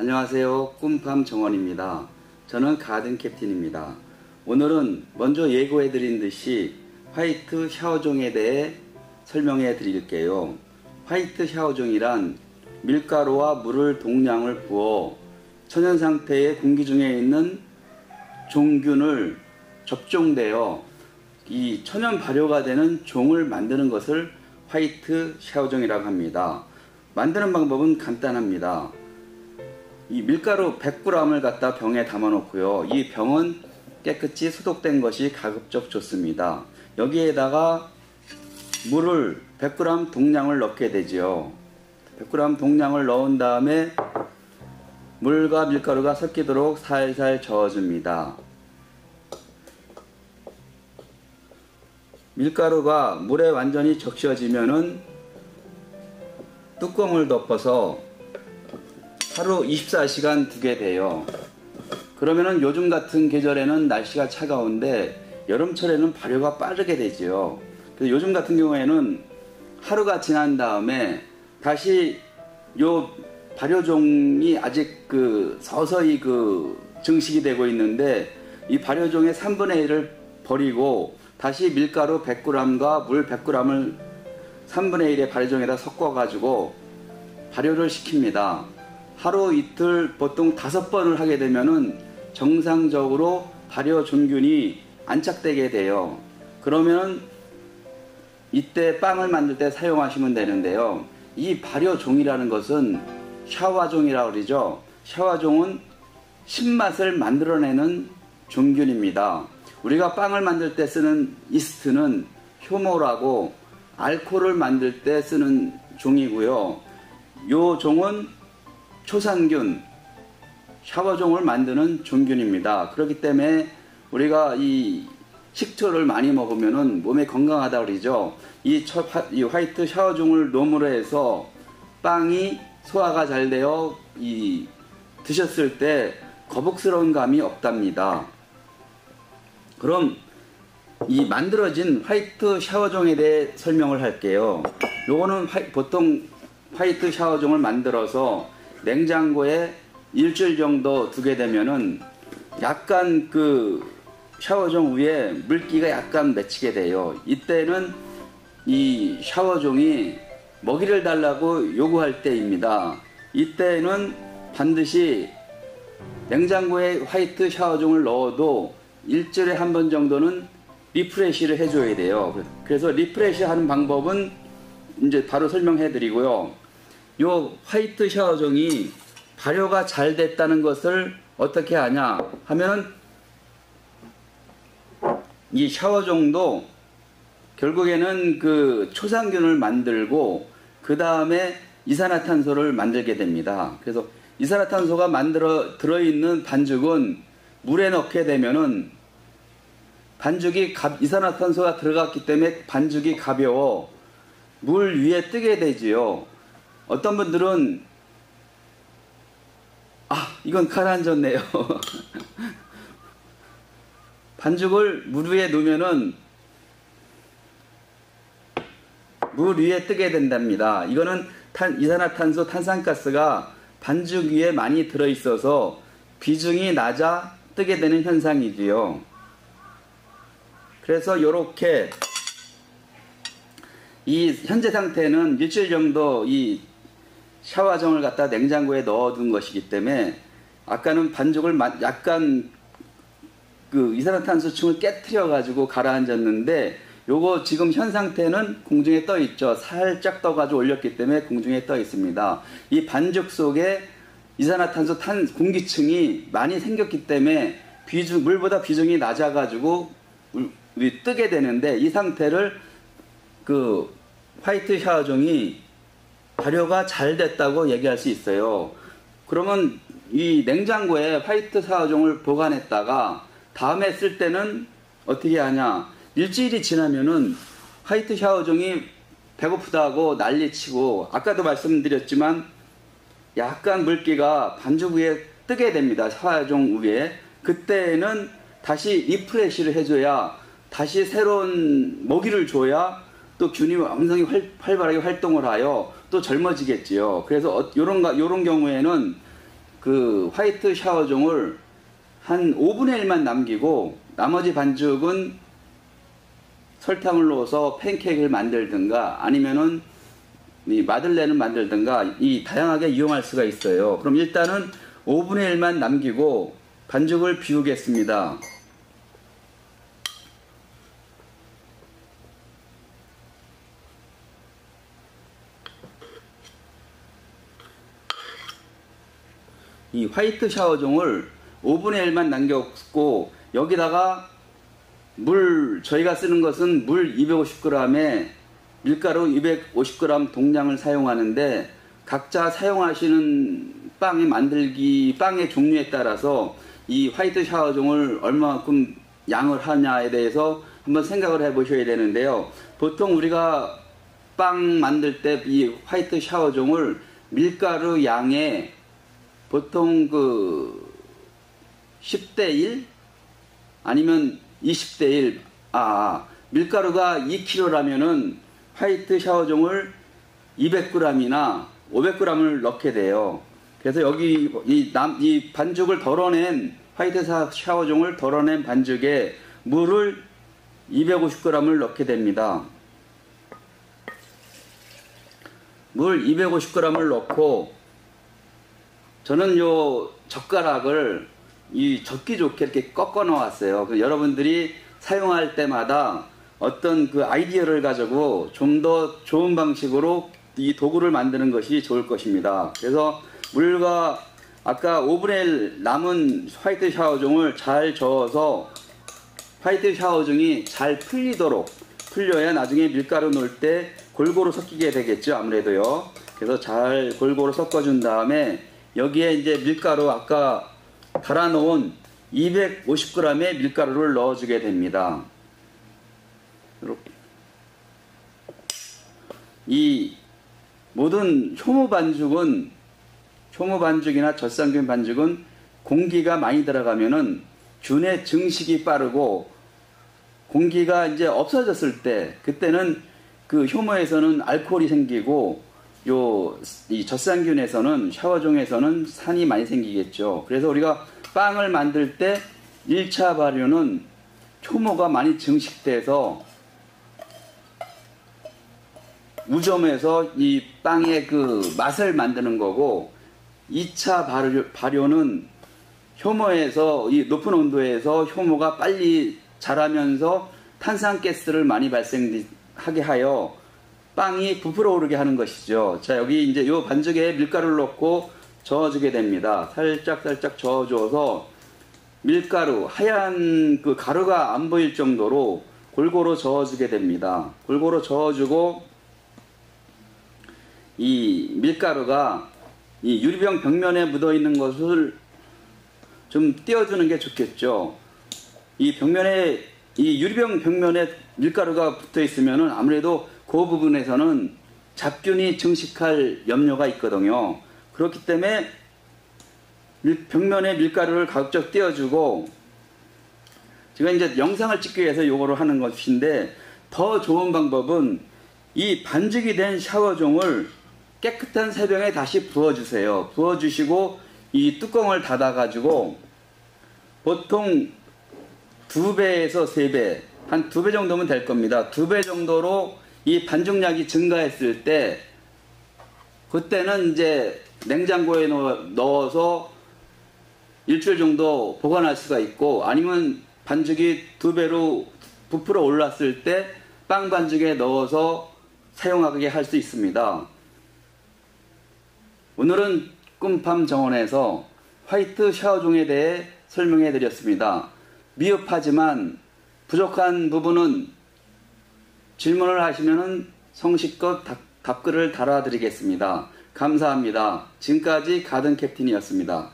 안녕하세요. 꿈팜 정원입니다. 저는 가든 캡틴입니다. 오늘은 먼저 예고해드린 듯이 화이트 샤워종에 대해 설명해 드릴게요. 화이트 샤워종이란 밀가루와 물을 동량을 부어 천연 상태의 공기 중에 있는 종균을 접종되어 이 천연 발효가 되는 종을 만드는 것을 화이트 샤워종이라고 합니다. 만드는 방법은 간단합니다. 이 밀가루 100g을 갖다 병에 담아 놓고요. 이 병은 깨끗이 소독된 것이 가급적 좋습니다. 여기에다가 물을 100g 동량을 넣게 되지요. 100g 동량을 넣은 다음에 물과 밀가루가 섞이도록 살살 저어줍니다. 밀가루가 물에 완전히 적셔지면은 뚜껑을 덮어서 하루 24시간 두게 돼요. 그러면은 요즘 같은 계절에는 날씨가 차가운데 여름철에는 발효가 빠르게 되지요. 그래서 요즘 같은 경우에는 하루가 지난 다음에 다시 요 발효종이 아직 서서히 증식이 되고 있는데 이 발효종의 3분의 1을 버리고 다시 밀가루 100g과 물 100g을 3분의 1의 발효종에다 섞어 가지고 발효를 시킵니다. 하루 이틀 보통 5번을 하게 되면은 정상적으로 발효 종균이 안착되게 돼요. 그러면 이때 빵을 만들 때 사용하시면 되는데요. 이 발효종이라는 것은 샤워종이라고 그러죠. 샤워종은 신맛을 만들어내는 종균입니다. 우리가 빵을 만들 때 쓰는 이스트는 효모라고 알코올을 만들 때 쓰는 종이고요. 요 종은 초산균, 샤워종을 만드는 종균입니다. 그렇기 때문에 우리가 이 식초를 많이 먹으면 몸에 건강하다고 그러죠. 이 화이트 샤워종을 놈으로 해서 빵이 소화가 잘 되어 드셨을 때 거북스러운 감이 없답니다. 그럼 이 만들어진 화이트 샤워종에 대해 설명을 할게요. 요거는 보통 화이트 샤워종을 만들어서 냉장고에 일주일 정도 두게 되면은 약간 샤워종 위에 물기가 약간 맺히게 돼요. 이때는 이 샤워종이 먹이를 달라고 요구할 때입니다. 이때는 반드시 냉장고에 화이트 샤워종을 넣어도 일주일에 한 번 정도는 리프레시를 해줘야 돼요. 그래서 리프레시 하는 방법은 이제 바로 설명해 드리고요. 요 화이트 샤워종이 발효가 잘 됐다는 것을 어떻게 아냐 하면은 이 샤워종도 결국에는 초산균을 만들고 그 다음에 이산화탄소를 만들게 됩니다. 그래서 이산화탄소가 들어있는 반죽은 물에 넣게 되면은 이산화탄소가 들어갔기 때문에 반죽이 가벼워 물 위에 뜨게 되지요. 어떤 분들은 이건 가라앉았네요. 반죽을 물 위에 놓으면은 물 위에 뜨게 된답니다. 이거는 이산화탄소, 탄산가스가 반죽 위에 많이 들어있어서 비중이 낮아 뜨게 되는 현상이지요. 그래서 이렇게 이 현재 상태는 일주일 정도 이 샤워종을 갖다 냉장고에 넣어둔 것이기 때문에 아까는 반죽을 약간 이산화탄소층을 깨트려 가지고 가라앉았는데 요거 지금 현 상태는 공중에 떠 있죠. 살짝 떠 가지고 올렸기 때문에 공중에 떠 있습니다. 이 반죽 속에 이산화탄소 공기층이 많이 생겼기 때문에 물보다 비중이 낮아 가지고 뜨게 되는데 이 상태를 화이트 샤워종이 발효가 잘 됐다고 얘기할 수 있어요. 그러면 이 냉장고에 화이트 샤워종을 보관했다가 다음에 쓸 때는 어떻게 하냐? 일주일이 지나면은 화이트 샤워종이 배고프다고 난리치고 아까도 말씀드렸지만 약간 물기가 반죽 위에 뜨게 됩니다. 샤워종 위에. 그때는 다시 리프레시를 해줘야 다시 새로운 먹이를 줘야 또 균이 왕성히 활발하게 활동을 하여 또 젊어지겠지요. 그래서 요런 경우에는 그 화이트 샤워종을 한 5분의 1만 남기고 나머지 반죽은 설탕을 넣어서 팬케이크를 만들든가 아니면은 이 마들렌을 만들든가 이 다양하게 이용할 수가 있어요. 그럼 일단은 5분의 1만 남기고 반죽을 비우겠습니다. 이 화이트 샤워종을 5분의 1만 남겼고 여기다가 저희가 쓰는 것은 물 250g에 밀가루 250g 동량을 사용하는데 각자 사용하시는 빵의 종류에 따라서 이 화이트 샤워종을 얼마만큼 양을 하냐에 대해서 한번 생각을 해 보셔야 되는데요. 보통 우리가 빵 만들 때 이 화이트 샤워종을 밀가루 양에 보통 그 10대 1 아니면 20대 1 밀가루가 2kg라면은 화이트 샤워종을 200g이나 500g을 넣게 돼요. 그래서 여기 이 반죽을 덜어낸 화이트 샤워종을 덜어낸 반죽에 물을 250g을 넣게 됩니다. 물 250g을 넣고 저는 요 젓가락을 젓기 좋게 이렇게 꺾어 놓았어요. 여러분들이 사용할 때마다 어떤 그 아이디어를 가지고 좀 더 좋은 방식으로 이 도구를 만드는 것이 좋을 것입니다. 그래서 물과 아까 5분의 1 남은 화이트 샤워종을 잘 저어서 화이트 샤워종이 잘 풀려야 나중에 밀가루 넣을 때 골고루 섞이게 되겠죠. 아무래도요. 그래서 잘 골고루 섞어준 다음에 여기에 이제 밀가루 아까 갈아놓은 250g의 밀가루를 넣어주게 됩니다. 이렇게. 이 모든 효모 반죽이나 젖삼균 반죽은 공기가 많이 들어가면은 균의 증식이 빠르고 공기가 이제 없어졌을 때 그때는 그 효모에서는 알코올이 생기고 이 젖삼균에서는 샤워종에서는 산이 많이 생기겠죠. 그래서 우리가 빵을 만들 때 1차 발효는 효모가 많이 증식돼서 우점해서 이 빵의 그 맛을 만드는 거고 2차 발효는 효모에서 이 높은 온도에서 효모가 빨리 자라면서 탄산가스를 많이 발생하게 하여 빵이 부풀어 오르게 하는 것이죠. 자, 여기 이제 요 반죽에 밀가루를 넣고 저어주게 됩니다. 살짝 저어줘서 밀가루, 하얀 그 가루가 안 보일 정도로 골고루 저어주게 됩니다. 골고루 저어주고 이 밀가루가 이 유리병 벽면에 묻어 있는 것을 좀 떼어주는 게 좋겠죠. 이 유리병 벽면에 밀가루가 붙어 있으면은 아무래도 그 부분에서는 잡균이 증식할 염려가 있거든요. 그렇기 때문에 벽면에 밀가루를 가급적 떼어주고 제가 이제 영상을 찍기 위해서 요거를 하는 것인데 더 좋은 방법은 이 반죽이 된 샤워종을 깨끗한 새병에 다시 부어주세요. 부어주시고 이 뚜껑을 닫아가지고 보통 2배에서 3배, 한 2배 정도면 될 겁니다. 2배 정도로 이 반죽량이 증가했을 때 그때는 이제 냉장고에 넣어서 일주일 정도 보관할 수가 있고 아니면 반죽이 2배로 부풀어 올랐을 때 빵 반죽에 넣어서 사용하게 할 수 있습니다. 오늘은 꿈팜 정원에서 화이트 샤워종에 대해 설명해 드렸습니다. 미흡하지만 부족한 부분은 질문을 하시면 성실껏 답글을 달아드리겠습니다. 감사합니다. 지금까지 가든 캡틴이었습니다.